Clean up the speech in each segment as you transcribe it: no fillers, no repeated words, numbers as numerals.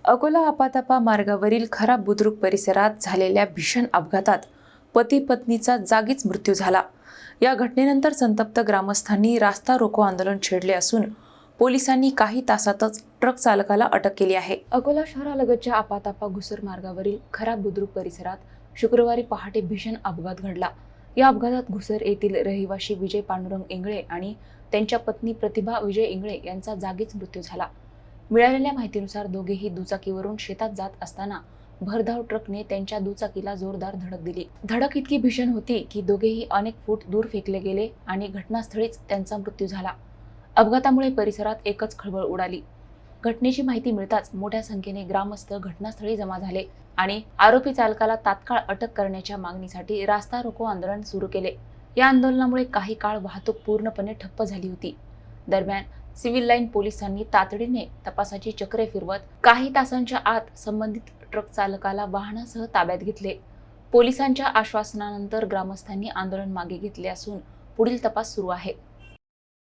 अकोला आपातापा मार्गावरील खराब बुद्रुक परिसरात झालेल्या भीषण अपघातात पती पत्नीचा जागीच मृत्यू झाला। या घटनेनंतर संतप्त ग्रामस्थांनी रास्ता रोको आंदोलन छेडले असून पोलिसांनी काही तासातच ट्रक चालकाला अटक केली आहे। अकोला शहरालगतच्या आपातापा घुसर मार्गावरील खराब बुद्रुक परिसरात शुक्रवारी पहाटे भीषण अपघात घडला। या अपघातात घुसर येथील रहिवासी विजय पांडुरंग इंगळे आणि त्यांच्या पत्नी प्रतिभा विजय इंगळे यांचा जागीच मृत्यू झाला। मिळालेल्या माहितीनुसार दोघेही दुचाकीवरून शेतात जात असताना भरधाव ट्रकने त्यांच्या दुचाकीला जोरदार धडक दिली। धडक इतकी भीषण होती की दोघेही अनेक फूट दूर फेकले गेले आणि घटनास्थळीच त्यांचा मृत्यू झाला। अपघातामुळे परिसरात एकच खळबळ उडाली। घटनेची माहिती मिळताच मोठ्या संख्येने ग्रामस्थ घटनास्थळी जमा झाले आणि आरोपी चालकाला तात्काळ अटक करण्याच्या मागणीसाठी रास्ता रोको आंदोलन सुरू केले। या आंदोलनामुळे काही काळ वाहतूक पूर्णपणे ठप्प झाली होती। दरम्यान सिव्हिल लाईन पोलिसांनी तातडीने तपासाची चक्रे फिरवत काही तासांच्या आत संबंधित ट्रक चालकाला वाहनासह ताब्यात घेतले। पोलिसांच्या आश्वासनानंतर ग्रामस्थांनी आंदोलन मागे घेतले असून पुढील तपास सुरू आहे।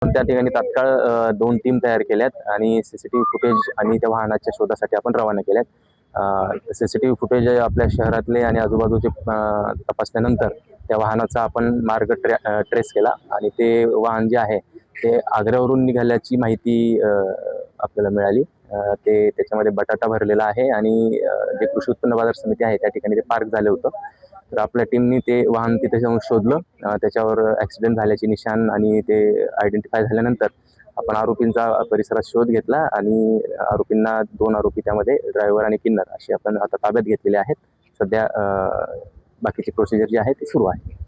त्या ठिकाणी तात्काळ 2 टीम तयार केल्यात आणि सीसीटीव्ही फुटेज आणि त्या वाहनाच्या शोधासाठी आपण रवाना केल्यात। सीसीटीव्ही फुटेज आपल्या शहरातले आणि आजूबाजूचे तपासल्यानंतर त्या वाहनाचा आपण मार्ग ट्रेस केला आणि ते वाहन जे आहे ते आग्र्यावरून निघाल्याची माहिती आपल्याला मिळाली। ते त्याच्यामध्ये बटाटा भरलेला आहे आणि जे कृषी उत्पन्न बाजार समिती आहे त्या ठिकाणी ते पार्क झालं होतं। तर आपल्या टीमनी ते वाहन तिथे जाऊन शोधलं। त्याच्यावर ॲक्सिडेंट झाल्याचे निशाण आणि ते आयडेंटिफाय झाल्यानंतर आपण आरोपींचा परिसरात शोध घेतला आणि आरोपींना 2 आरोपी त्यामध्ये ड्रायव्हर आणि किन्नर अशी आपण आता ताब्यात घेतलेले आहेत। सध्या बाकीची प्रोसिजर जी आहे ती सुरू आहे।